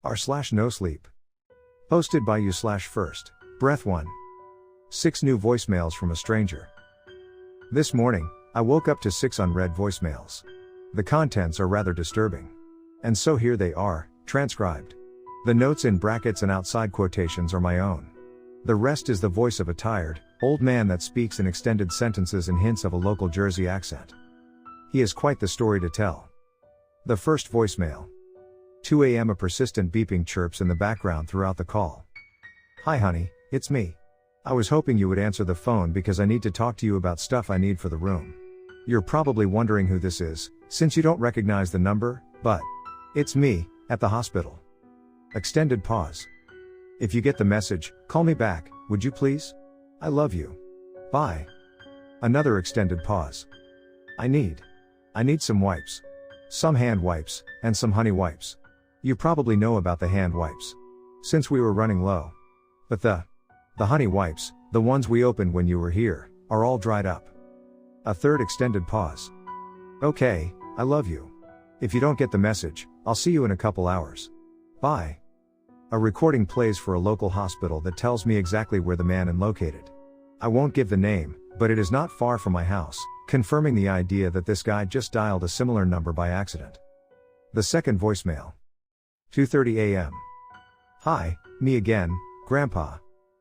r/nosleep. Posted by you/first. Breath 1. 6 new voicemails from a stranger. This morning, I woke up to 6 unread voicemails. The contents are rather disturbing. And so here they are, transcribed. The notes in brackets and outside quotations are my own. The rest is the voice of a tired, old man that speaks in extended sentences and hints of a local Jersey accent. He has quite the story to tell. The first voicemail. 2 a.m. A persistent beeping chirps in the background throughout the call. Hi honey, it's me. I was hoping you would answer the phone because I need to talk to you about stuff I need for the room. You're probably wondering who this is, since you don't recognize the number, but it's me, at the hospital. Extended pause. If you get the message, call me back, would you please? I love you. Bye. Another extended pause. I need some wipes. Some hand wipes, and some honey wipes. You probably know about the hand wipes. Since we were running low. But the honey wipes, the ones we opened when you were here, are all dried up. A third extended pause. Okay, I love you. If you don't get the message, I'll see you in a couple hours. Bye. A recording plays for a local hospital that tells me exactly where the man is located. I won't give the name, but it is not far from my house, confirming the idea that this guy just dialed a similar number by accident. The second voicemail. 2:30 a.m. Hi, me again, Grandpa.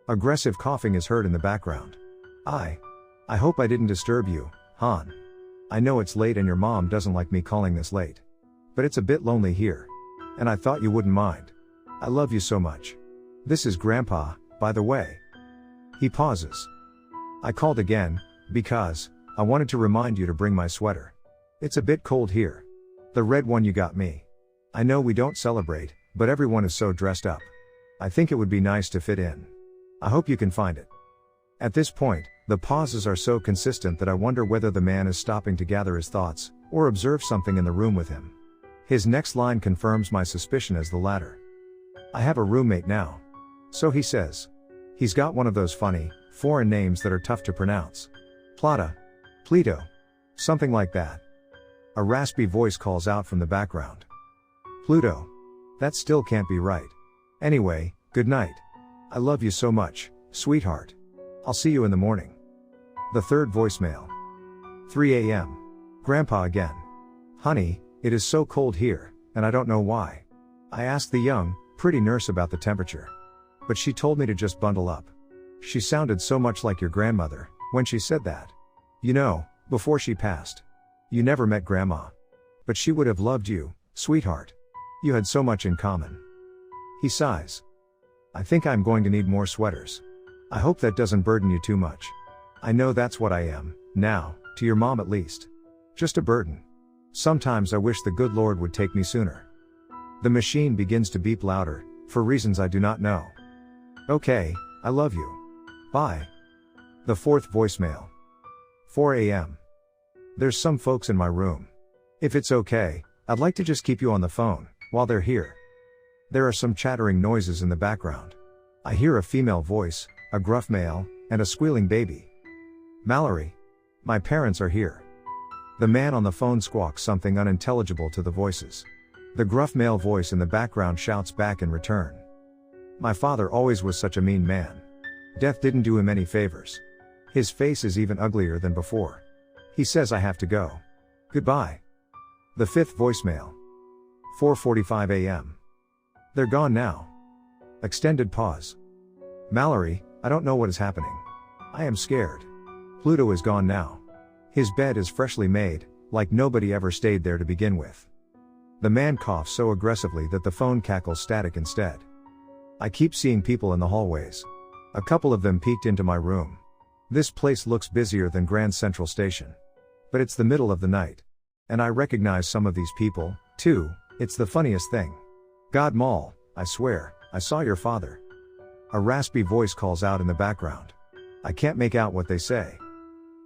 Aggressive coughing is heard in the background. I hope I didn't disturb you, hon. I know it's late and your mom doesn't like me calling this late. But it's a bit lonely here. And I thought you wouldn't mind. I love you so much. This is Grandpa, by the way. He pauses. I called again, because I wanted to remind you to bring my sweater. It's a bit cold here. The red one you got me. I know we don't celebrate, but everyone is so dressed up. I think it would be nice to fit in. I hope you can find it. At this point, the pauses are so consistent that I wonder whether the man is stopping to gather his thoughts, or observe something in the room with him. His next line confirms my suspicion as the latter. I have a roommate now. So he says. He's got one of those funny, foreign names that are tough to pronounce. Plata. Pleto. Something like that. A raspy voice calls out from the background. Pluto. That still can't be right. Anyway, good night. I love you so much, sweetheart. I'll see you in the morning. The third voicemail. 3 a.m. Grandpa again. Honey, it is so cold here, and I don't know why. I asked the young, pretty nurse about the temperature. But she told me to just bundle up. She sounded so much like your grandmother, when she said that. You know, before she passed. You never met Grandma. But she would have loved you, sweetheart. You had so much in common. He sighs. I think I'm going to need more sweaters. I hope that doesn't burden you too much. I know that's what I am, now, to your mom at least. Just a burden. Sometimes I wish the good Lord would take me sooner. The machine begins to beep louder, for reasons I do not know. Okay, I love you. Bye. The fourth voicemail. 4 a.m. There's some folks in my room. If it's okay, I'd like to just keep you on the phone, while they're here. There are some chattering noises in the background. I hear a female voice, a gruff male, and a squealing baby. Mallory. My parents are here. The man on the phone squawks something unintelligible to the voices. The gruff male voice in the background shouts back in return. My father always was such a mean man. Death didn't do him any favors. His face is even uglier than before. He says I have to go. Goodbye. The fifth voicemail. 4:45 a.m. They're gone now. Extended pause. Mallory, I don't know what is happening. I am scared. Pluto is gone now. His bed is freshly made, like nobody ever stayed there to begin with. The man coughs so aggressively that the phone cackles static instead. I keep seeing people in the hallways. A couple of them peeked into my room. This place looks busier than Grand Central Station. But it's the middle of the night. And I recognize some of these people, too. It's the funniest thing. God Mall, I swear, I saw your father. A raspy voice calls out in the background. I can't make out what they say.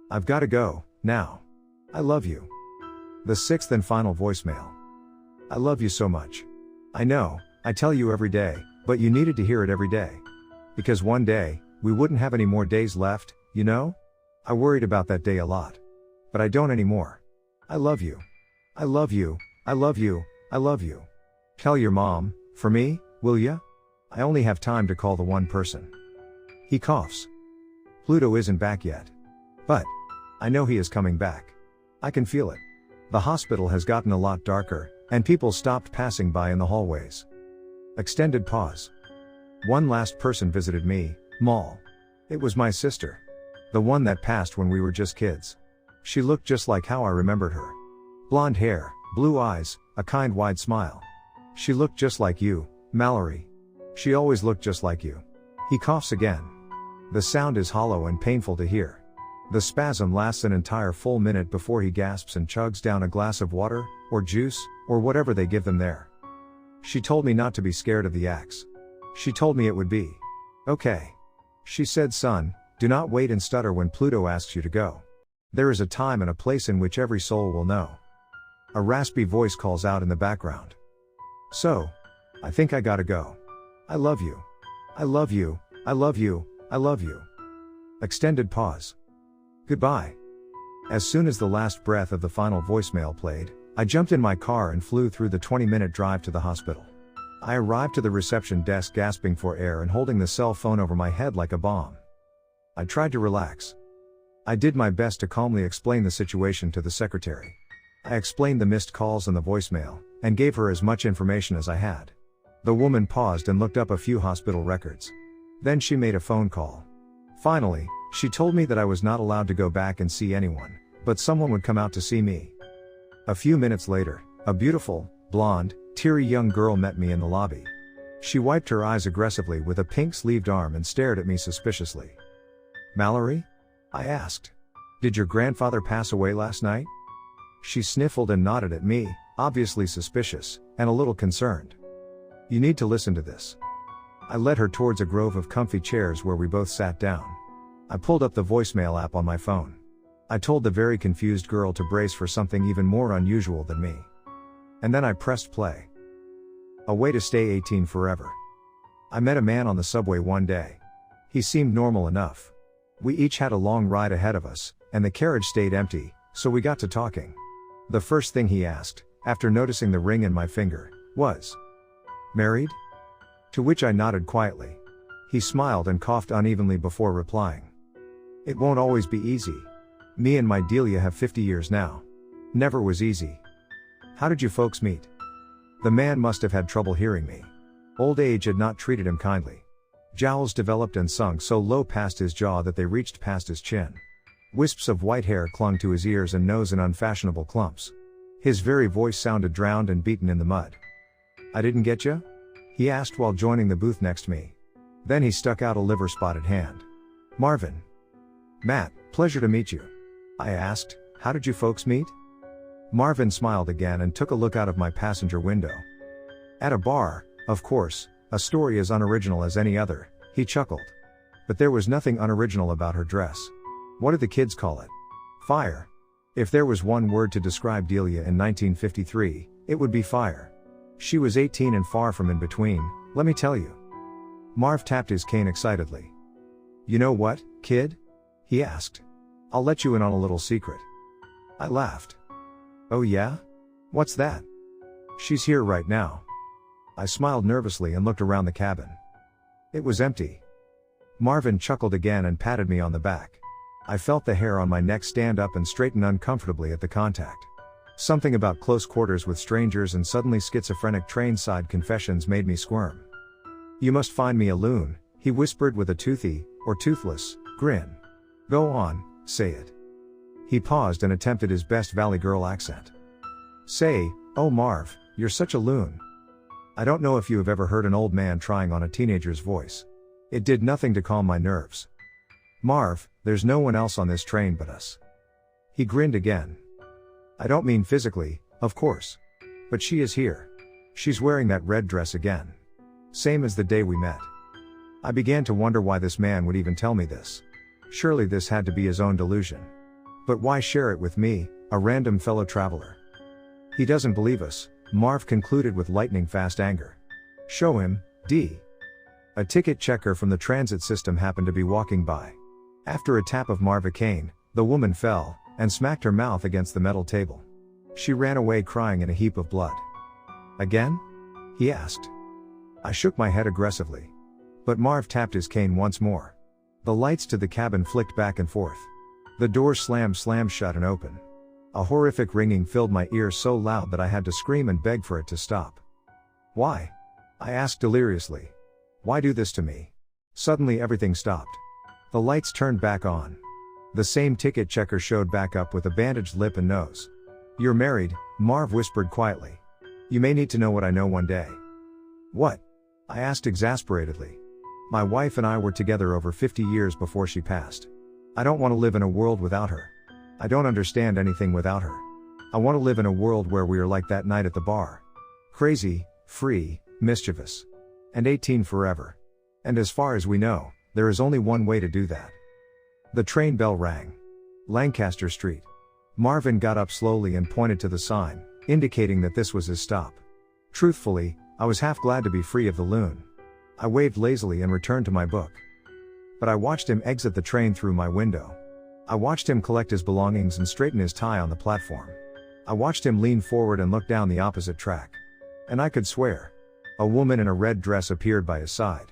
I've got to go, now. I love you. The sixth and final voicemail. I love you so much. I know, I tell you every day, but you needed to hear it every day. Because one day, we wouldn't have any more days left, you know? I worried about that day a lot. But I don't anymore. I love you. I love you, I love you, I love you. Tell your mom, for me, Will ya? I only have time to call the one person. He coughs. Pluto isn't back yet. But I know he is coming back. I can feel it. The hospital has gotten a lot darker, and people stopped passing by in the hallways. Extended pause. One last person visited me, Maul. It was my sister. The one that passed when we were just kids. She looked just like how I remembered her. Blonde hair, blue eyes, a kind wide smile. She looked just like you, Mallory. She always looked just like you. He coughs again. The sound is hollow and painful to hear. The spasm lasts an entire full minute before he gasps and chugs down a glass of water, or juice, or whatever they give them there. She told me not to be scared of the axe. She told me it would be okay. She said, son, do not wait and stutter when Pluto asks you to go. There is a time and a place in which every soul will know. A raspy voice calls out in the background. So, I think I gotta go. I love you. I love you, I love you, I love you. Extended pause. Goodbye. As soon as the last breath of the final voicemail played, I jumped in my car and flew through the 20-minute drive to the hospital. I arrived to the reception desk gasping for air and holding the cell phone over my head like a bomb. I tried to relax. I did my best to calmly explain the situation to the secretary. I explained the missed calls and the voicemail, and gave her as much information as I had. The woman paused and looked up a few hospital records. Then she made a phone call. Finally, she told me that I was not allowed to go back and see anyone, but someone would come out to see me. A few minutes later, a beautiful, blonde, teary young girl met me in the lobby. She wiped her eyes aggressively with a pink-sleeved arm and stared at me suspiciously. Mallory? I asked. Did your grandfather pass away last night? She sniffled and nodded at me, obviously suspicious, and a little concerned. You need to listen to this. I led her towards a grove of comfy chairs where we both sat down. I pulled up the voicemail app on my phone. I told the very confused girl to brace for something even more unusual than me. And then I pressed play. A way to stay 18 forever. I met a man on the subway one day. He seemed normal enough. We each had a long ride ahead of us, and the carriage stayed empty, so we got to talking. The first thing he asked, after noticing the ring in my finger, was, "Married?" To which I nodded quietly. He smiled and coughed unevenly before replying. "It won't always be easy. Me and my Delia have 50 years now. Never was easy." "How did you folks meet?" The man must have had trouble hearing me. Old age had not treated him kindly. Jowls developed and sunk so low past his jaw that they reached past his chin. Wisps of white hair clung to his ears and nose in unfashionable clumps. His very voice sounded drowned and beaten in the mud. "I didn't get ya?" he asked while joining the booth next to me. Then he stuck out a liver-spotted hand. "Marvin." "Matt, pleasure to meet you." I asked, "How did you folks meet?" Marvin smiled again and took a look out of my passenger window. "At a bar, of course, a story as unoriginal as any other," he chuckled. "But there was nothing unoriginal about her dress. What did the kids call it? Fire. If there was one word to describe Delia in 1953, it would be fire. She was 18 and far from in between, let me tell you." Marv tapped his cane excitedly. "You know what, kid?" he asked. "I'll let you in on a little secret." I laughed. "Oh yeah? What's that?" "She's here right now." I smiled nervously and looked around the cabin. It was empty. Marvin chuckled again and patted me on the back. I felt the hair on my neck stand up and straighten uncomfortably at the contact. Something about close quarters with strangers and suddenly schizophrenic train-side confessions made me squirm. "You must find me a loon," he whispered with a toothy, or toothless, grin. "Go on, say it." He paused and attempted his best Valley Girl accent. "Say, oh Marv, you're such a loon." I don't know if you have ever heard an old man trying on a teenager's voice. It did nothing to calm my nerves. "Marv, there's no one else on this train but us." He grinned again. "I don't mean physically, of course. But she is here. She's wearing that red dress again. Same as the day we met." I began to wonder why this man would even tell me this. Surely this had to be his own delusion. But why share it with me, a random fellow traveler? "He doesn't believe us," Marv concluded with lightning-fast anger. "Show him, D." A ticket checker from the transit system happened to be walking by. After a tap of Marvicane, the woman fell, and smacked her mouth against the metal table. She ran away crying in a heap of blood. "Again?" he asked. I shook my head aggressively. But Marv tapped his cane once more. The lights to the cabin flicked back and forth. The door slammed shut and open. A horrific ringing filled my ears so loud that I had to scream and beg for it to stop. Why? I asked deliriously. Why do this to me? Suddenly everything stopped. The lights turned back on. The same ticket checker showed back up with a bandaged lip and nose. You're married, Marv whispered quietly. You may need to know what I know one day. What? I asked exasperatedly. My wife and I were together over 50 years before she passed. I don't want to live in a world without her. I don't understand anything without her. I want to live in a world where we are like that night at the bar. Crazy, free, mischievous. And 18 forever. And as far as we know, there is only one way to do that. The train bell rang. Lancaster Street. Marvin got up slowly and pointed to the sign, indicating that this was his stop. Truthfully, I was half glad to be free of the loon. I waved lazily and returned to my book. But I watched him exit the train through my window. I watched him collect his belongings and straighten his tie on the platform. I watched him lean forward and look down the opposite track. And I could swear. A woman in a red dress appeared by his side.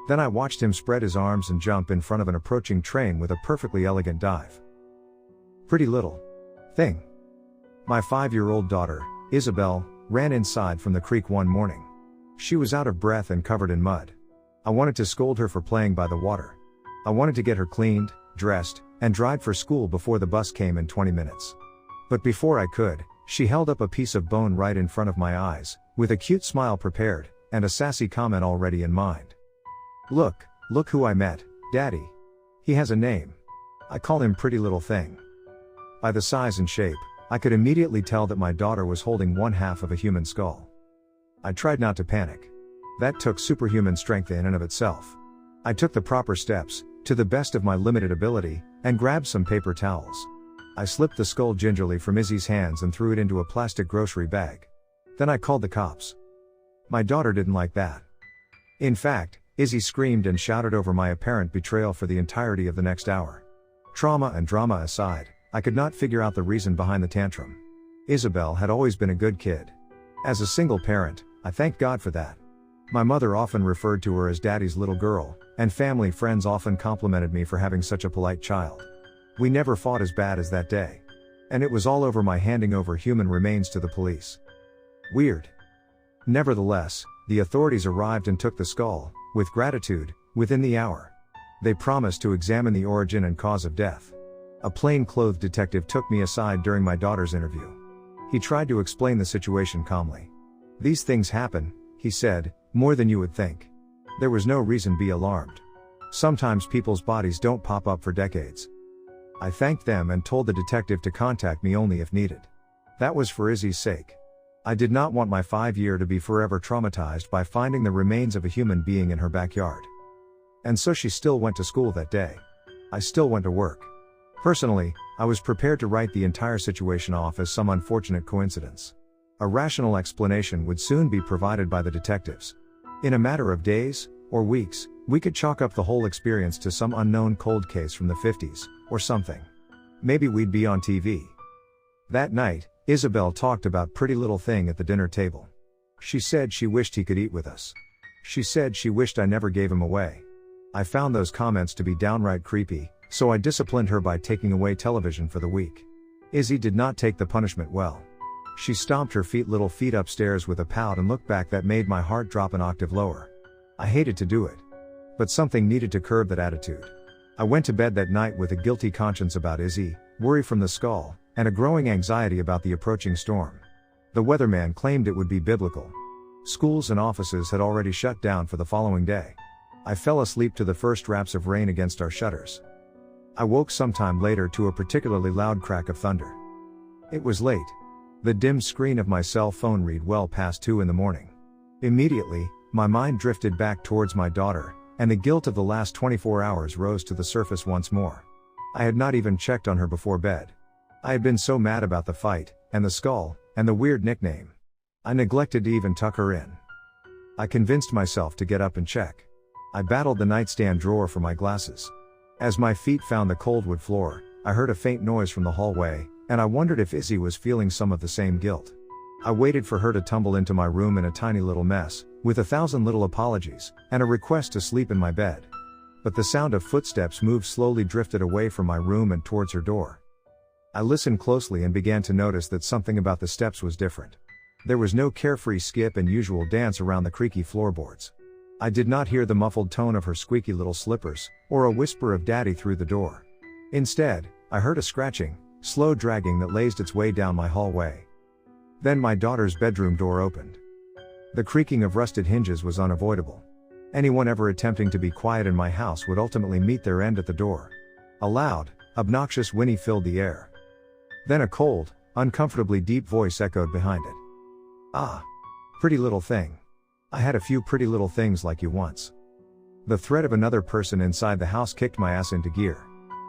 Then I watched him spread his arms and jump in front of an approaching train with a perfectly elegant dive. Pretty little thing. My 5-year-old daughter, Isabel, ran inside from the creek one morning. She was out of breath and covered in mud. I wanted to scold her for playing by the water. I wanted to get her cleaned, dressed, and dried for school before the bus came in 20 minutes. But before I could, she held up a piece of bone right in front of my eyes, with a cute smile prepared, and a sassy comment already in mind. Look who I met, Daddy. He has a name. I call him Pretty Little Thing. By the size and shape, I could immediately tell that my daughter was holding one half of a human skull. I tried not to panic. That took superhuman strength in and of itself. I took the proper steps, to the best of my limited ability, and grabbed some paper towels. I slipped the skull gingerly from Izzy's hands and threw it into a plastic grocery bag. Then I called the cops. My daughter didn't like that. In fact, Izzy screamed and shouted over my apparent betrayal for the entirety of the next hour. Trauma and drama aside, I could not figure out the reason behind the tantrum. Isabel had always been a good kid. As a single parent, I thank God for that. My mother often referred to her as Daddy's little girl, and family friends often complimented me for having such a polite child. We never fought as bad as that day. And it was all over my handing over human remains to the police. Weird. Nevertheless, the authorities arrived and took the skull, with gratitude, within the hour. They promised to examine the origin and cause of death. A plain-clothed detective took me aside during my daughter's interview. He tried to explain the situation calmly. These things happen, he said, more than you would think. There was no reason to be alarmed. Sometimes people's bodies don't pop up for decades. I thanked them and told the detective to contact me only if needed. That was for Izzy's sake. I did not want my 5-year to be forever traumatized by finding the remains of a human being in her backyard. And so she still went to school that day. I still went to work. Personally, I was prepared to write the entire situation off as some unfortunate coincidence. A rational explanation would soon be provided by the detectives. In a matter of days, or weeks, we could chalk up the whole experience to some unknown cold case from the 50s, or something. Maybe we'd be on TV. That night, Isabel talked about Pretty Little Thing at the dinner table. She said she wished he could eat with us. She said she wished I never gave him away. I found those comments to be downright creepy, so I disciplined her by taking away television for the week. Izzy did not take the punishment well. She stomped her little feet upstairs with a pout and look back that made my heart drop an octave lower. I hated to do it. But something needed to curb that attitude. I went to bed that night with a guilty conscience about Izzy, worry from the skull, and a growing anxiety about the approaching storm. The weatherman claimed it would be biblical. Schools and offices had already shut down for the following day. I fell asleep to the first raps of rain against our shutters. I woke sometime later to a particularly loud crack of thunder. It was late. The dim screen of my cell phone read well past 2 in the morning. Immediately, my mind drifted back towards my daughter, and the guilt of the last 24 hours rose to the surface once more. I had not even checked on her before bed. I had been so mad about the fight, and the skull, and the weird nickname. I neglected to even tuck her in. I convinced myself to get up and check. I battled the nightstand drawer for my glasses. As my feet found the cold wood floor, I heard a faint noise from the hallway, and I wondered if Izzy was feeling some of the same guilt. I waited for her to tumble into my room in a tiny little mess, with 1,000 little apologies, and a request to sleep in my bed. But the sound of footsteps moved slowly drifted away from my room and towards her door. I listened closely and began to notice that something about the steps was different. There was no carefree skip and usual dance around the creaky floorboards. I did not hear the muffled tone of her squeaky little slippers, or a whisper of daddy through the door. Instead, I heard a scratching, slow dragging that lazed its way down my hallway. Then my daughter's bedroom door opened. The creaking of rusted hinges was unavoidable. Anyone ever attempting to be quiet in my house would ultimately meet their end at the door. A loud, obnoxious whinny filled the air. Then a cold, uncomfortably deep voice echoed behind it. "Ah. Pretty little thing. I had a few pretty little things like you once." The threat of another person inside the house kicked my ass into gear.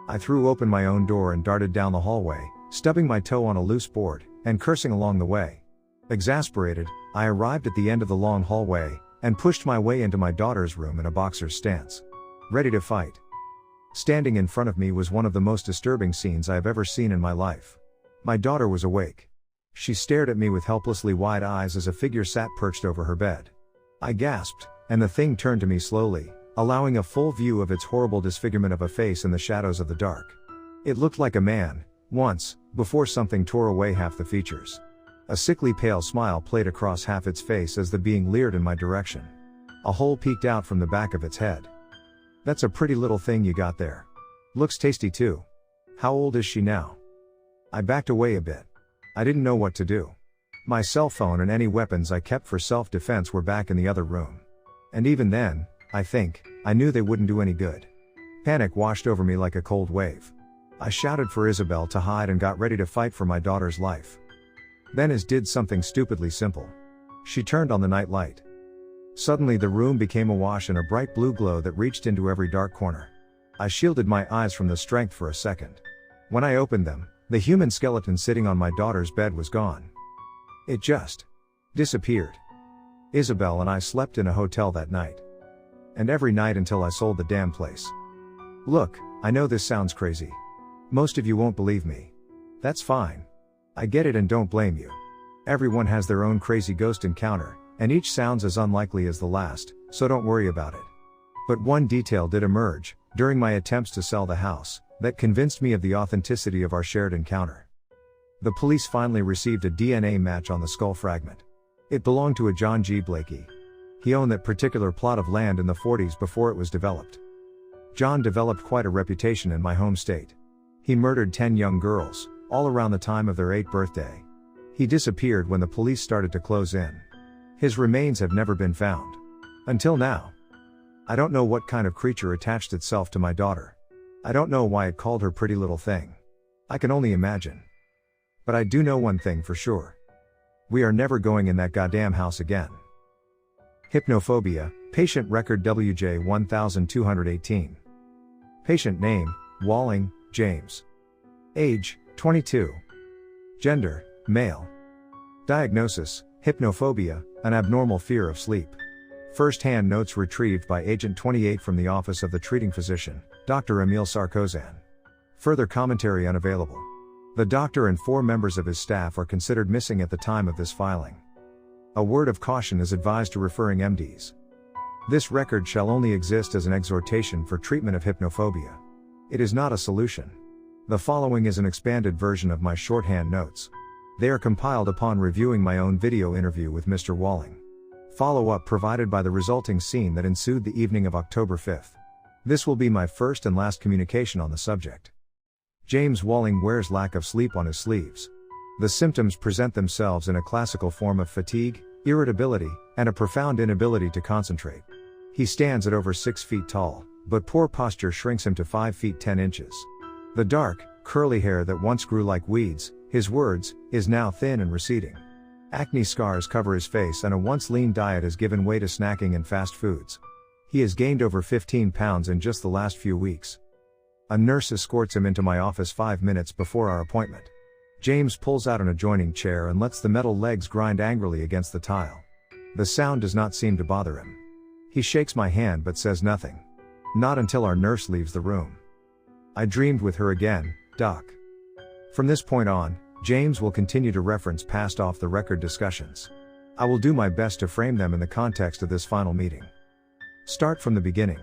I threw open my own door and darted down the hallway, stubbing my toe on a loose board, and cursing along the way. Exasperated, I arrived at the end of the long hallway, and pushed my way into my daughter's room in a boxer's stance. Ready to fight. Standing in front of me was one of the most disturbing scenes I have ever seen in my life. My daughter was awake. She stared at me with helplessly wide eyes as a figure sat perched over her bed. I gasped, and the thing turned to me slowly, allowing a full view of its horrible disfigurement of a face in the shadows of the dark. It looked like a man, once, before something tore away half the features. A sickly pale smile played across half its face as the being leered in my direction. A hole peeked out from the back of its head. "That's a pretty little thing you got there. Looks tasty too. How old is she now?" I backed away a bit. I didn't know what to do. My cell phone and any weapons I kept for self-defense were back in the other room. And even then, I think, I knew they wouldn't do any good. Panic washed over me like a cold wave. I shouted for Isabel to hide and got ready to fight for my daughter's life. Then Is did something stupidly simple. She turned on the night light. Suddenly the room became awash in a bright blue glow that reached into every dark corner. I shielded my eyes from the strength for a second. When I opened them, the human skeleton sitting on my daughter's bed was gone. It just disappeared. Isabel and I slept in a hotel that night. And every night until I sold the damn place. Look, I know this sounds crazy. Most of you won't believe me. That's fine. I get it and don't blame you. Everyone has their own crazy ghost encounter, and each sounds as unlikely as the last, so don't worry about it. But one detail did emerge, during my attempts to sell the house, that convinced me of the authenticity of our shared encounter. The police finally received a DNA match on the skull fragment. It belonged to a John G. Blakey. He owned that particular plot of land in the 40s before it was developed. John developed quite a reputation in my home state. He murdered 10 young girls, all around the time of their 8th birthday. He disappeared when the police started to close in. His remains have never been found. Until now. I don't know what kind of creature attached itself to my daughter. I don't know why it called her pretty little thing. I can only imagine. But I do know one thing for sure. We are never going in that goddamn house again. Hypnophobia, patient record WJ1218. Patient name, Walling, James. Age, 22. Gender, male. Diagnosis, hypnophobia, an abnormal fear of sleep. First-hand notes retrieved by Agent 28 from the Office of the Treating Physician, Dr. Emil Sarkozan. Further commentary unavailable. The doctor and 4 members of his staff are considered missing at the time of this filing. A word of caution is advised to referring MDs. This record shall only exist as an exhortation for treatment of hypnophobia. It is not a solution. The following is an expanded version of my shorthand notes. They are compiled upon reviewing my own video interview with Mr. Walling. Follow-up provided by the resulting scene that ensued the evening of October 5th. This will be my first and last communication on the subject. James Walling wears lack of sleep on his sleeves. The symptoms present themselves in a classical form of fatigue, irritability, and a profound inability to concentrate. He stands at over 6 feet tall, but poor posture shrinks him to 5 feet 10 inches. The dark, curly hair that once grew like weeds, his words, is now thin and receding. Acne scars cover his face and a once lean diet has given way to snacking and fast foods. He has gained over 15 pounds in just the last few weeks. A nurse escorts him into my office 5 minutes before our appointment. James pulls out an adjoining chair and lets the metal legs grind angrily against the tile. The sound does not seem to bother him. He shakes my hand but says nothing. Not until our nurse leaves the room. I dreamed with her again, Doc. From this point on, James will continue to reference past off-the-record discussions. I will do my best to frame them in the context of this final meeting. Start from the beginning.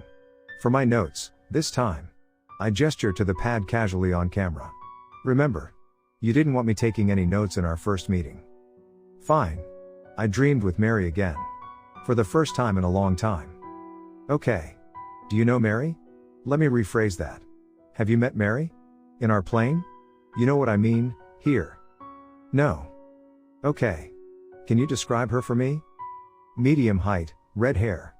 For my notes, this time, I gesture to the pad casually on camera. Remember, you didn't want me taking any notes in our first meeting. Fine. I dreamed with Mary again. For the first time in a long time. Okay. Do you know Mary? Let me rephrase that. Have you met Mary? In our plane? You know what I mean, here. No. Okay. Can you describe her for me? Medium height, red hair.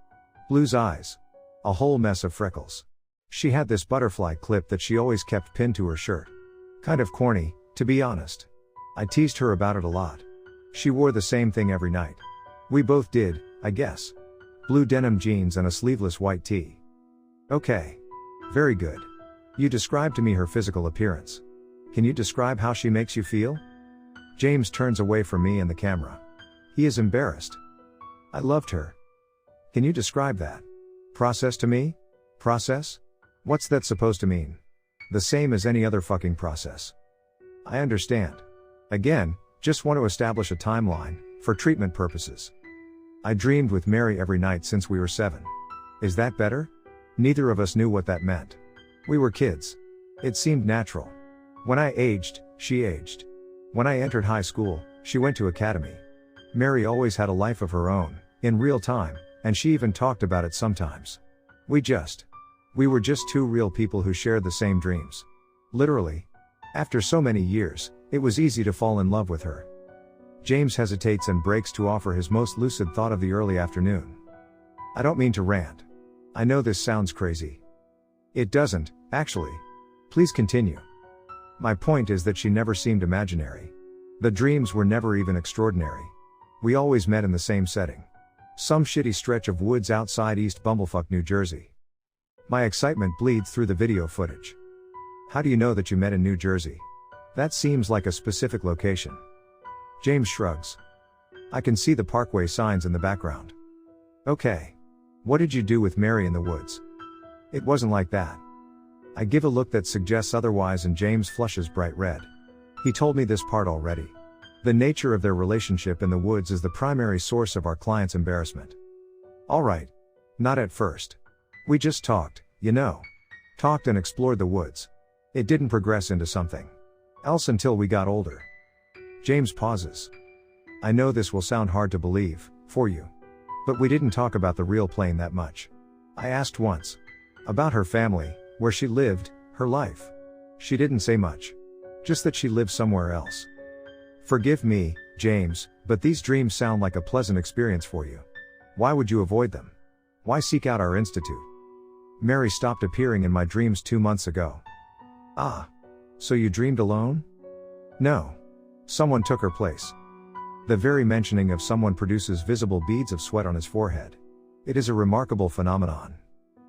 Blues eyes. A whole mess of freckles. She had this butterfly clip that she always kept pinned to her shirt. Kind of corny, to be honest. I teased her about it a lot. She wore the same thing every night. We both did, I guess. Blue denim jeans and a sleeveless white tee. Okay. Very good. You described to me her physical appearance. Can you describe how she makes you feel? James turns away from me and the camera. He is embarrassed. I loved her. Can you describe that process to me? Process? What's that supposed to mean? The same as any other fucking process. I understand. Again, just want to establish a timeline, for treatment purposes. I dreamed with Mary every night since we were 7. Is that better? Neither of us knew what that meant. We were kids. It seemed natural. When I aged, she aged. When I entered high school, she went to academy. Mary always had a life of her own, in real time, and she even talked about it sometimes. We were just two real people who shared the same dreams. Literally. After so many years, it was easy to fall in love with her. James hesitates and breaks to offer his most lucid thought of the early afternoon. I don't mean to rant. I know this sounds crazy. It doesn't, actually. Please continue. My point is that she never seemed imaginary. The dreams were never even extraordinary. We always met in the same setting. Some shitty stretch of woods outside East Bumblefuck, New Jersey. My excitement bleeds through the video footage. How do you know that you met in New Jersey? That seems like a specific location. James shrugs. I can see the parkway signs in the background. Okay. What did you do with Mary in the woods? It wasn't like that. I give a look that suggests otherwise and James flushes bright red. He told me this part already. The nature of their relationship in the woods is the primary source of our client's embarrassment. Alright. Not at first. We just talked, you know. Talked and explored the woods. It didn't progress into something else until we got older. James pauses. I know this will sound hard to believe, for you. But we didn't talk about the real plane that much. I asked once. About her family, where she lived, her life. She didn't say much. Just that she lived somewhere else. Forgive me, James, but these dreams sound like a pleasant experience for you. Why would you avoid them? Why seek out our institute? Mary stopped appearing in my dreams 2 months ago. Ah. So you dreamed alone? No. Someone took her place. The very mentioning of someone produces visible beads of sweat on his forehead. It is a remarkable phenomenon.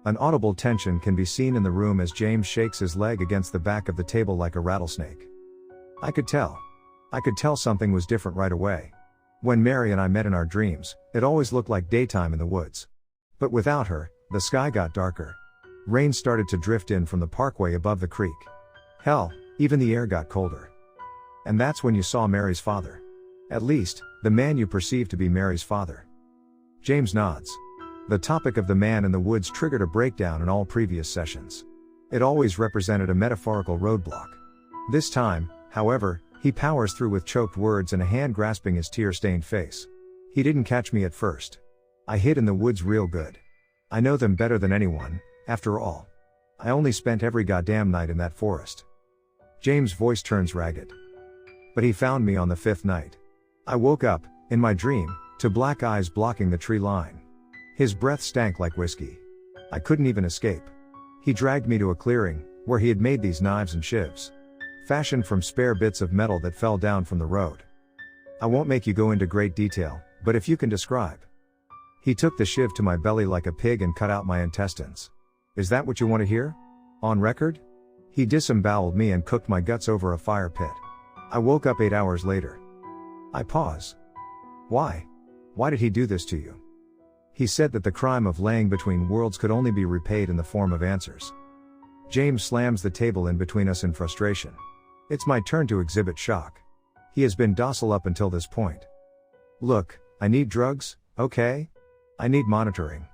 An audible tension can be seen in the room as James shakes his leg against the back of the table like a rattlesnake. I could tell something was different right away. When Mary and I met in our dreams, it always looked like daytime in the woods. But without her, the sky got darker. Rain started to drift in from the parkway above the creek. Hell, even the air got colder. And that's when you saw Mary's father. At least, the man you perceived to be Mary's father. James nods. The topic of the man in the woods triggered a breakdown in all previous sessions. It always represented a metaphorical roadblock. This time, however, he powers through with choked words and a hand grasping his tear-stained face. He didn't catch me at first. I hid in the woods real good. I know them better than anyone, after all. I only spent every goddamn night in that forest. James' voice turns ragged. But he found me on the 5th night. I woke up, in my dream, to black eyes blocking the tree line. His breath stank like whiskey. I couldn't even escape. He dragged me to a clearing, where he had made these knives and shivs. Fashioned from spare bits of metal that fell down from the road. I won't make you go into great detail, but if you can describe. He took the shiv to my belly like a pig and cut out my intestines. Is that what you want to hear? On record? He disemboweled me and cooked my guts over a fire pit. I woke up 8 hours later. I pause. Why? Why did he do this to you? He said that the crime of laying between worlds could only be repaid in the form of answers. James slams the table in between us in frustration. It's my turn to exhibit shock. He has been docile up until this point. Look, I need drugs, okay? I need monitoring.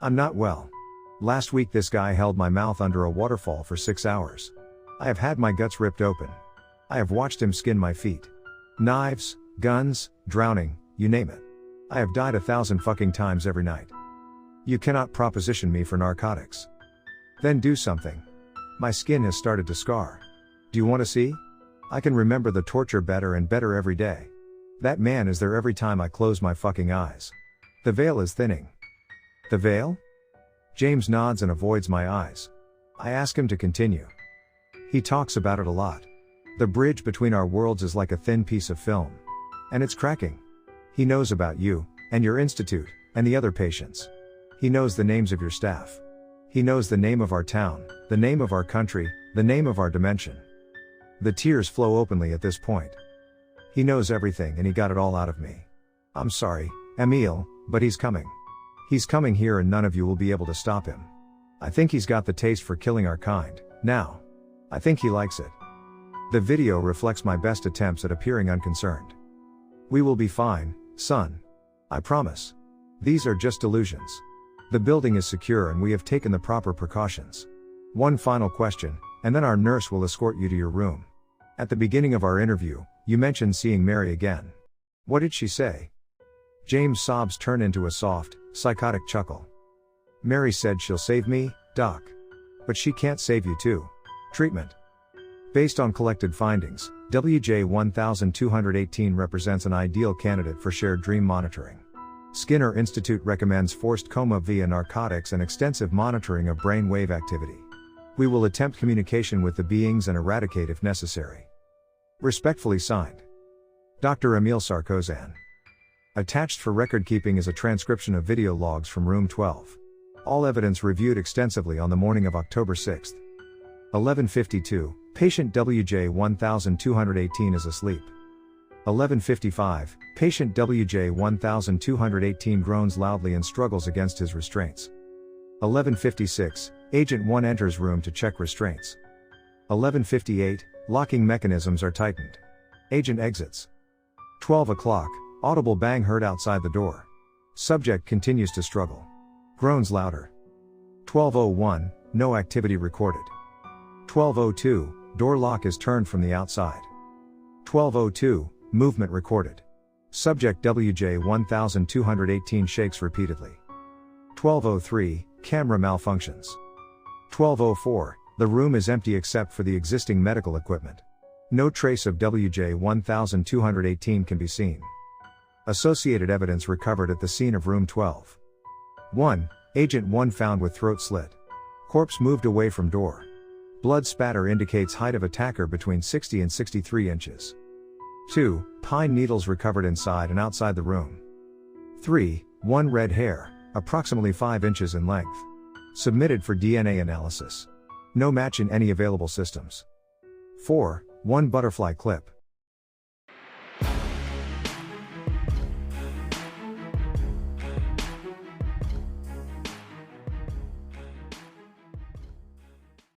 I'm not well. Last week this guy held my mouth under a waterfall for 6 hours. I have had my guts ripped open. I have watched him skin my feet. Knives, guns, drowning, you name it. I have died 1,000 fucking times every night. You cannot proposition me for narcotics. Then do something. My skin has started to scar. Do you want to see? I can remember the torture better and better every day. That man is there every time I close my fucking eyes. The veil is thinning. The veil? James nods and avoids my eyes. I ask him to continue. He talks about it a lot. The bridge between our worlds is like a thin piece of film. And it's cracking. He knows about you, and your institute, and the other patients. He knows the names of your staff. He knows the name of our town, the name of our country, the name of our dimension. The tears flow openly at this point. He knows everything and he got it all out of me. I'm sorry, Emile, but he's coming. He's coming here and none of you will be able to stop him. I think he's got the taste for killing our kind, now. I think he likes it. The video reflects my best attempts at appearing unconcerned. We will be fine, son. I promise. These are just delusions. The building is secure and we have taken the proper precautions. One final question, and then our nurse will escort you to your room. At the beginning of our interview, you mentioned seeing Mary again. What did she say? James' sobs turn into a soft, psychotic chuckle. Mary said she'll save me, Doc. But she can't save you too. Treatment. Based on collected findings, WJ1218 represents an ideal candidate for shared dream monitoring. Skinner Institute recommends forced coma via narcotics and extensive monitoring of brain wave activity. We will attempt communication with the beings and eradicate if necessary. Respectfully signed. Dr. Emile Sarkozan. Attached for record keeping is a transcription of video logs from room 12. All evidence reviewed extensively on the morning of October 6. 11:52, patient WJ1218 is asleep. 11:55, patient WJ1218 groans loudly and struggles against his restraints. 11:56, Agent 1 enters room to check restraints. 11:58, locking mechanisms are tightened. Agent exits. 12 o'clock, audible bang heard outside the door. Subject continues to struggle. Groans louder. 12:01, no activity recorded. 12:02, door lock is turned from the outside. 12:02, movement recorded. Subject WJ1218 shakes repeatedly. 12:03, camera malfunctions. 12:04, the room is empty except for the existing medical equipment. No trace of WJ1218 can be seen. Associated evidence recovered at the scene of room 12. 1. Agent 1 found with throat slit. Corpse moved away from door. Blood spatter indicates height of attacker between 60 and 63 inches. 2. Pine needles recovered inside and outside the room. 3. 1 red hair, approximately 5 inches in length. Submitted for DNA analysis. No match in any available systems. 4. 1 butterfly clip.